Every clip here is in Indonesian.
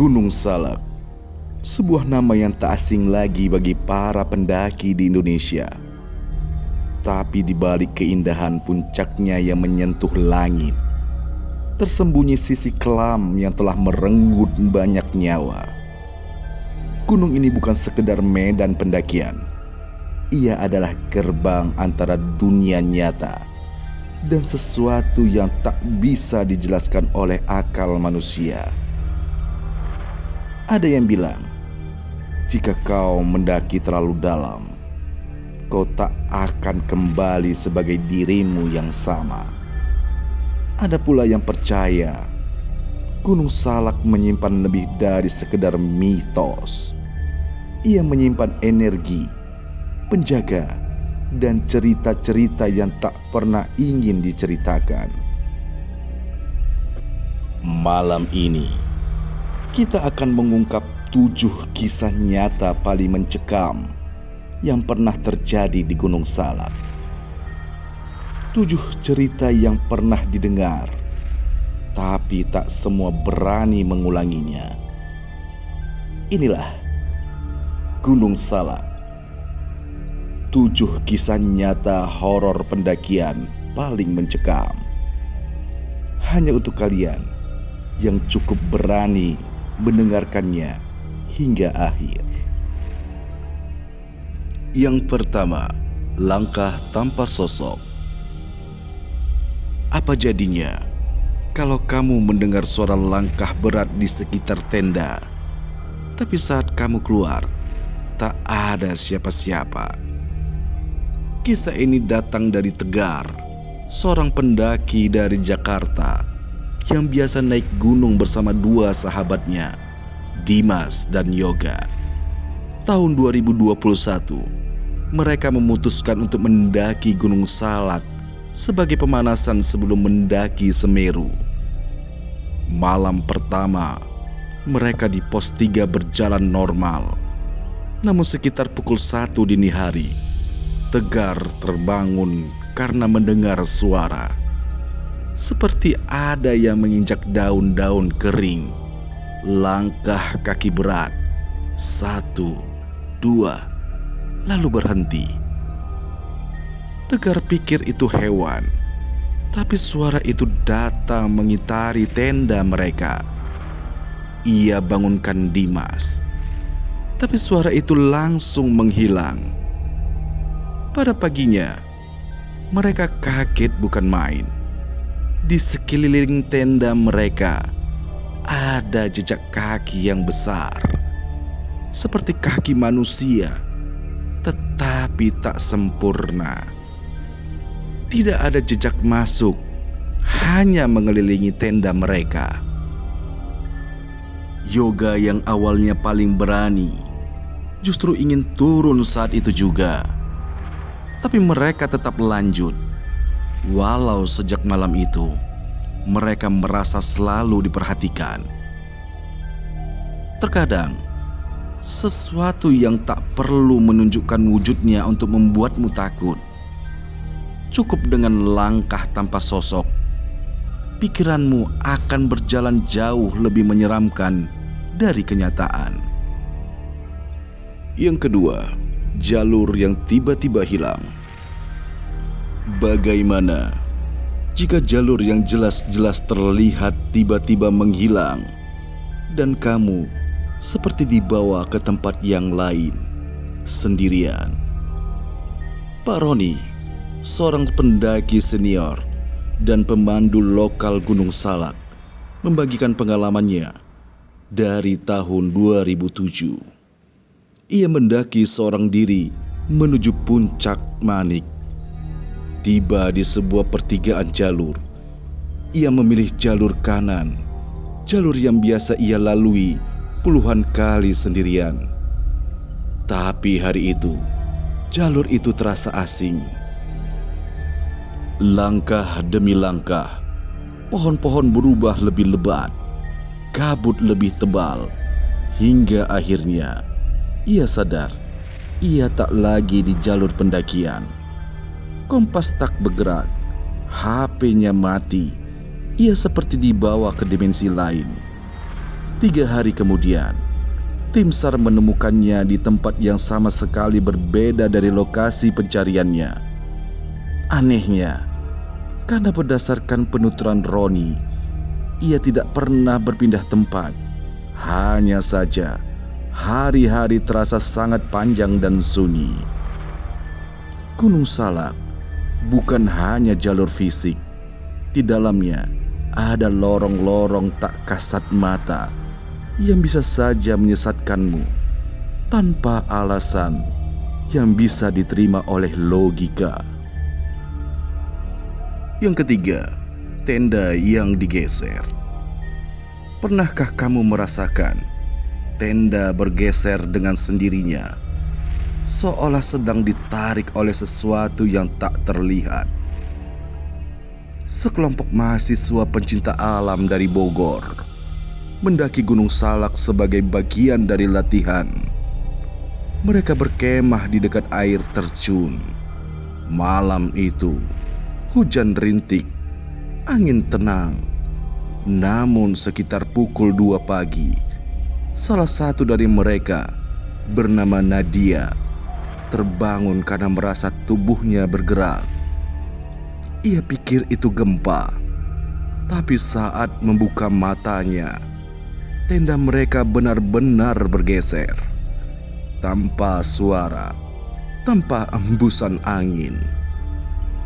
Gunung Salak, sebuah nama yang tak asing lagi bagi para pendaki di Indonesia. Tapi di balik keindahan puncaknya yang menyentuh langit, tersembunyi sisi kelam yang telah merenggut banyak nyawa. Gunung ini bukan sekedar medan pendakian. Ia adalah gerbang antara dunia nyata dan sesuatu yang tak bisa dijelaskan oleh akal manusia. Ada yang bilang, jika kau mendaki terlalu dalam, kau tak akan kembali sebagai dirimu yang sama. Ada pula yang percaya Gunung Salak menyimpan lebih dari sekedar mitos. Ia menyimpan energi, penjaga, dan cerita-cerita yang tak pernah ingin diceritakan. Malam ini, kita akan mengungkap 7 kisah nyata paling mencekam yang pernah terjadi di Gunung Salak. 7 cerita yang pernah didengar, tapi tak semua berani mengulanginya. Inilah Gunung Salak. 7 kisah nyata horor pendakian paling mencekam. Hanya untuk kalian yang cukup berani mendengarkannya hingga akhir. Yang pertama, langkah tanpa sosok. Apa jadinya kalau kamu mendengar suara langkah berat di sekitar tenda, tapi saat kamu keluar, tak ada siapa-siapa? Kisah ini datang dari Tegar, seorang pendaki dari Jakarta yang biasa naik gunung bersama 2 sahabatnya, Dimas dan Yoga. Tahun 2021, mereka memutuskan untuk mendaki Gunung Salak sebagai pemanasan sebelum mendaki Semeru. Malam pertama, mereka di pos 3 berjalan normal. Namun sekitar pukul 1 dini hari, Tegar terbangun karena mendengar suara. Seperti ada yang menginjak daun-daun kering. Langkah kaki berat. 1, 2, lalu berhenti. Tegar pikir itu hewan, tapi suara itu datang mengitari tenda mereka. Ia bangunkan Dimas, tapi suara itu langsung menghilang. Pada paginya, mereka kaget bukan main. Di sekeliling tenda mereka ada jejak kaki yang besar, seperti kaki manusia, tetapi tak sempurna. Tidak ada jejak masuk, hanya mengelilingi tenda mereka. Yoga yang awalnya paling berani justru ingin turun saat itu juga. Tapi mereka tetap lanjut. Walau sejak malam itu, mereka merasa selalu diperhatikan. Terkadang, sesuatu yang tak perlu menunjukkan wujudnya untuk membuatmu takut. Cukup dengan langkah tanpa sosok, pikiranmu akan berjalan jauh lebih menyeramkan dari kenyataan. Yang kedua, jalur yang tiba-tiba hilang. Bagaimana jika jalur yang jelas-jelas terlihat tiba-tiba menghilang dan kamu seperti dibawa ke tempat yang lain sendirian? Pak Roni, seorang pendaki senior dan pemandu lokal Gunung Salak, membagikan pengalamannya dari tahun 2007. Ia mendaki seorang diri menuju puncak Manik. Tiba di sebuah pertigaan jalur. Ia memilih jalur kanan, jalur yang biasa ia lalui puluhan kali sendirian. Tapi hari itu, jalur itu terasa asing. Langkah demi langkah, pohon-pohon berubah lebih lebat, kabut lebih tebal, hingga akhirnya ia sadar ia tak lagi di jalur pendakian. Kompas tak bergerak, HP-nya mati. Ia seperti dibawa ke dimensi lain. 3 hari kemudian, tim SAR menemukannya di tempat yang sama sekali berbeda dari lokasi pencariannya. Anehnya, karena berdasarkan penuturan Roni, ia tidak pernah berpindah tempat. Hanya saja, hari-hari terasa sangat panjang dan sunyi. Gunung Salak bukan hanya jalur fisik. Di dalamnya ada lorong-lorong tak kasat mata yang bisa saja menyesatkanmu tanpa alasan yang bisa diterima oleh logika. Yang ketiga, tenda yang digeser. Pernahkah kamu merasakan tenda bergeser dengan sendirinya, seolah sedang ditarik oleh sesuatu yang tak terlihat? Sekelompok mahasiswa pencinta alam dari Bogor mendaki Gunung Salak sebagai bagian dari latihan. Mereka berkemah di dekat air terjun. Malam itu, hujan rintik, angin tenang. Namun sekitar pukul 2 pagi, salah satu dari mereka bernama Nadia terbangun karena merasa tubuhnya bergerak. Ia pikir itu gempa, tapi saat membuka matanya, tenda mereka benar-benar bergeser. Tanpa suara, tanpa embusan angin.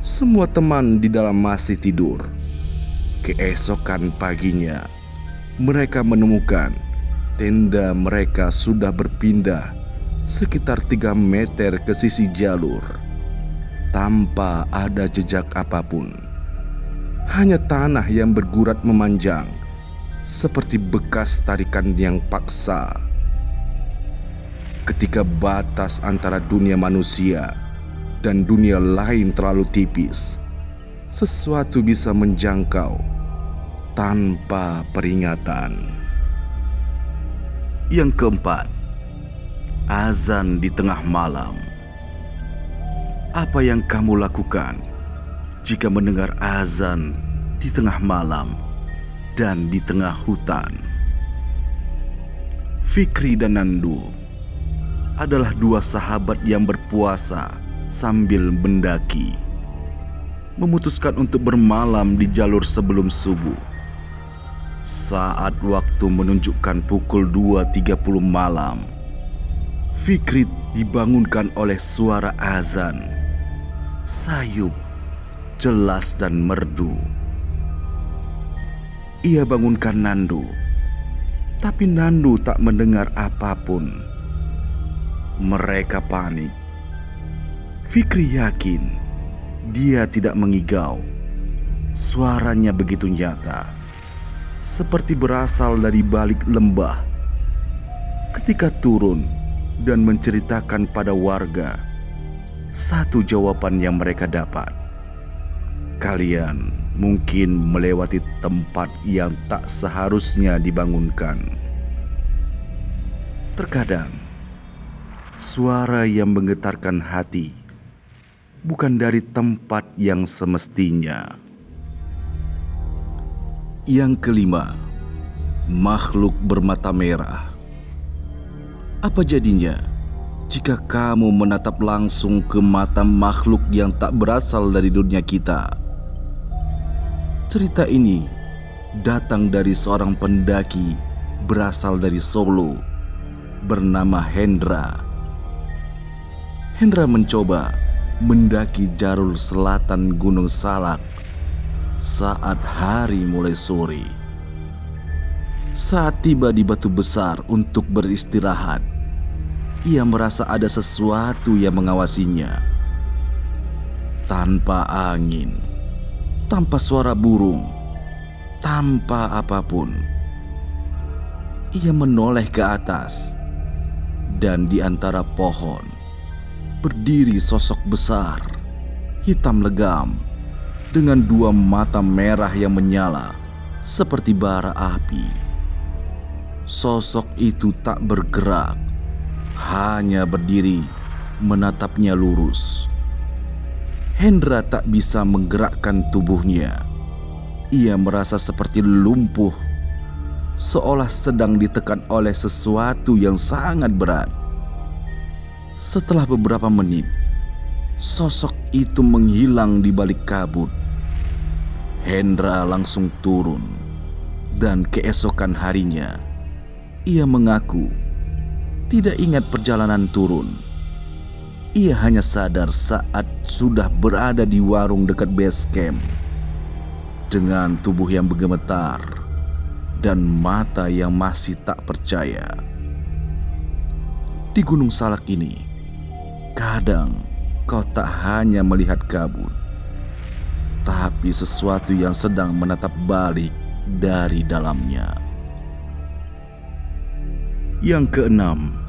Semua teman di dalam masih tidur. Keesokan paginya, mereka menemukan tenda mereka sudah berpindah sekitar 3 meter ke sisi jalur, tanpa ada jejak apapun. Hanya tanah yang bergurat memanjang, seperti bekas tarikan yang paksa. Ketika batas antara dunia manusia dan dunia lain terlalu tipis, sesuatu bisa menjangkau tanpa peringatan. Yang keempat, azan di tengah malam. Apa yang kamu lakukan jika mendengar azan di tengah malam dan di tengah hutan? Fikri dan Nandu adalah 2 sahabat yang berpuasa sambil mendaki. Memutuskan untuk bermalam di jalur sebelum subuh. Saat waktu menunjukkan pukul 2.30 malam, Fikri dibangunkan oleh suara azan. Sayup, jelas dan merdu. Ia bangunkan Nandu, tapi Nandu tak mendengar apapun. Mereka panik. Fikri yakin dia tidak mengigau. Suaranya begitu nyata, seperti berasal dari balik lembah. Ketika turun dan menceritakan pada warga, satu jawaban yang mereka dapat: kalian mungkin melewati tempat yang tak seharusnya dibangunkan. Terkadang, suara yang menggetarkan hati bukan dari tempat yang semestinya. Yang kelima, makhluk bermata merah. Apa jadinya jika kamu menatap langsung ke mata makhluk yang tak berasal dari dunia kita? Cerita ini datang dari seorang pendaki berasal dari Solo bernama Hendra. Hendra mencoba mendaki jalur selatan Gunung Salak saat hari mulai sore. Saat tiba di batu besar untuk beristirahat, ia merasa ada sesuatu yang mengawasinya. Tanpa angin, tanpa suara burung, tanpa apapun, ia menoleh ke atas, dan di antara pohon berdiri sosok besar, hitam legam, dengan 2 mata merah yang menyala seperti bara api. Sosok itu tak bergerak, hanya berdiri menatapnya lurus. Hendra tak bisa menggerakkan tubuhnya. Ia merasa seperti lumpuh. seolah sedang ditekan oleh sesuatu yang sangat berat. Setelah beberapa menit, sosok itu menghilang di balik kabut. Hendra langsung turun, dan keesokan harinya ia mengaku tidak ingat perjalanan turun. Ia hanya sadar saat sudah berada di warung dekat base camp dengan tubuh yang bergemetar dan mata yang masih tak percaya. Di Gunung Salak ini, kadang kau tak hanya melihat kabut, tapi sesuatu yang sedang menatap balik dari dalamnya. Yang keenam,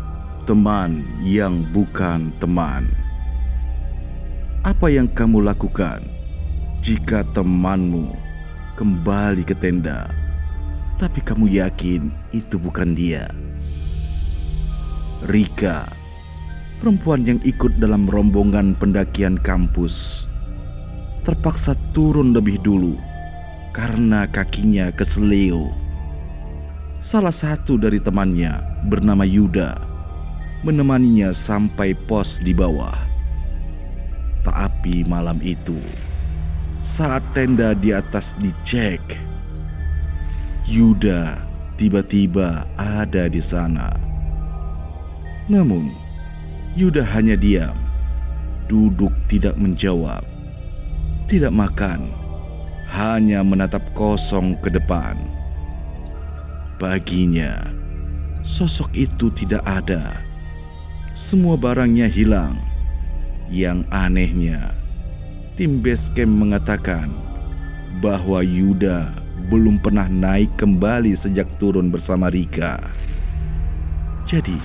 teman yang bukan teman. Apa yang kamu lakukan jika temanmu kembali ke tenda, tapi kamu yakin itu bukan dia? Rika, perempuan yang ikut dalam rombongan pendakian kampus, terpaksa turun lebih dulu karena kakinya keseleo. Salah satu dari temannya bernama Yuda menemaninya sampai pos di bawah. Tapi malam itu, saat tenda di atas dicek, Yuda tiba-tiba ada di sana. Namun, Yuda hanya diam, duduk tidak menjawab, tidak makan, hanya menatap kosong ke depan. Baginya, sosok itu tidak ada. Semua barangnya hilang. Yang anehnya, tim base camp mengatakan bahwa Yuda belum pernah naik kembali sejak turun bersama Rika. Jadi,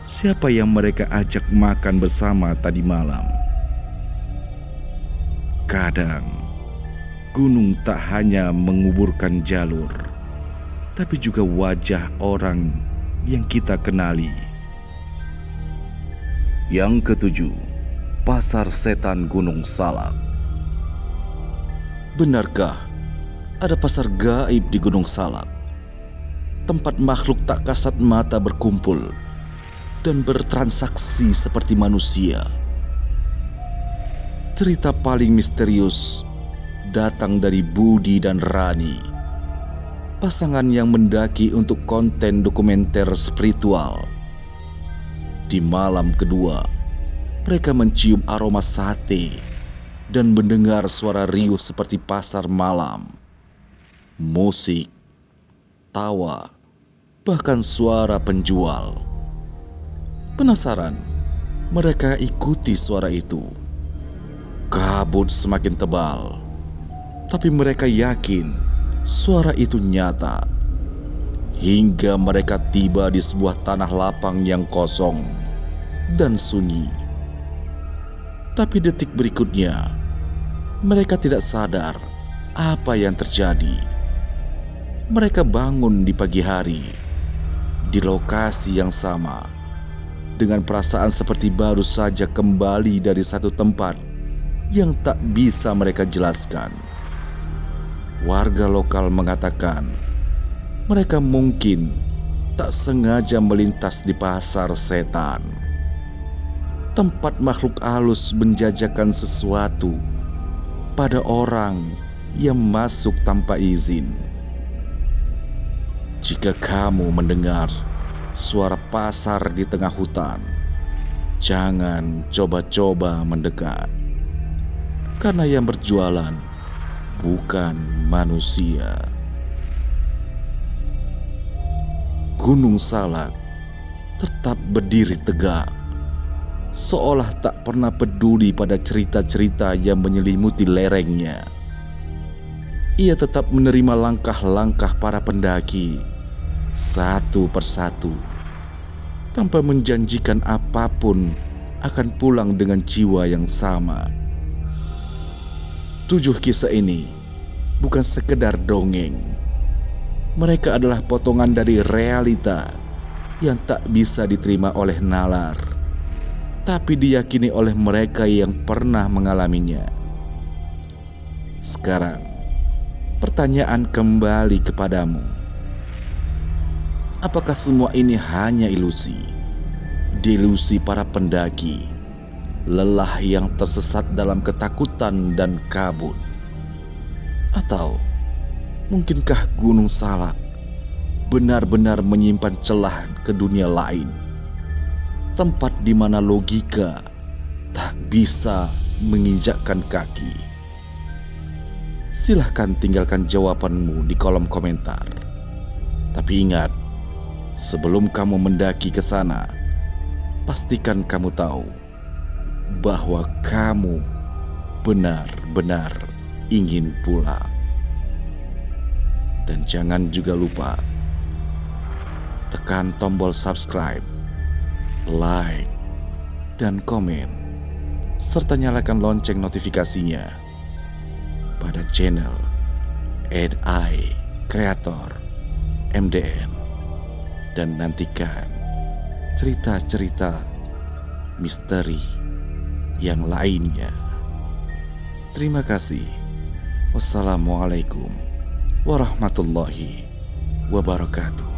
siapa yang mereka ajak makan bersama tadi malam? Kadang, gunung tak hanya menguburkan jalur, tapi juga wajah orang yang kita kenali. Yang ketujuh, Pasar Setan Gunung Salak. Benarkah ada pasar gaib di Gunung Salak? Tempat makhluk tak kasat mata berkumpul dan bertransaksi seperti manusia. Cerita paling misterius datang dari Budi dan Rani, pasangan yang mendaki untuk konten dokumenter spiritual. Di malam kedua, mereka mencium aroma sate dan mendengar suara riuh seperti pasar malam, musik, tawa, bahkan suara penjual. Penasaran, mereka ikuti suara itu. Kabut semakin tebal, tapi mereka yakin suara itu nyata. Hingga mereka tiba di sebuah tanah lapang yang kosong dan sunyi. Tapi detik berikutnya, mereka tidak sadar apa yang terjadi. Mereka bangun di pagi hari, di lokasi yang sama, dengan perasaan seperti baru saja kembali dari satu tempat yang tak bisa mereka jelaskan. Warga lokal mengatakan mereka mungkin tak sengaja melintas di pasar setan, tempat makhluk halus menjajakan sesuatu pada orang yang masuk tanpa izin. Jika kamu mendengar suara pasar di tengah hutan, jangan coba-coba mendekat, karena yang berjualan bukan manusia. Gunung Salak tetap berdiri tegak, seolah tak pernah peduli pada cerita-cerita yang menyelimuti lerengnya. Ia tetap menerima langkah-langkah para pendaki satu persatu, tanpa menjanjikan apapun akan pulang dengan jiwa yang sama. 7 kisah ini bukan sekedar dongeng. Mereka adalah potongan dari realita yang tak bisa diterima oleh nalar, tapi diyakini oleh mereka yang pernah mengalaminya. Sekarang, pertanyaan kembali kepadamu. Apakah semua ini hanya ilusi? Delusi para pendaki, lelah yang tersesat dalam ketakutan dan kabut? Atau mungkinkah Gunung Salak benar-benar menyimpan celah ke dunia lain, tempat di mana logika tak bisa menginjakkan kaki? Silahkan tinggalkan jawabanmu di kolom komentar. Tapi ingat, sebelum kamu mendaki ke sana, pastikan kamu tahu bahwa kamu benar-benar ingin pulang. Dan jangan juga lupa tekan tombol subscribe, like, dan komen, serta nyalakan lonceng notifikasinya pada channel NI Creator MDN, dan nantikan cerita-cerita misteri yang lainnya. Terima kasih. Wassalamualaikum warahmatullahi wabarakatuh.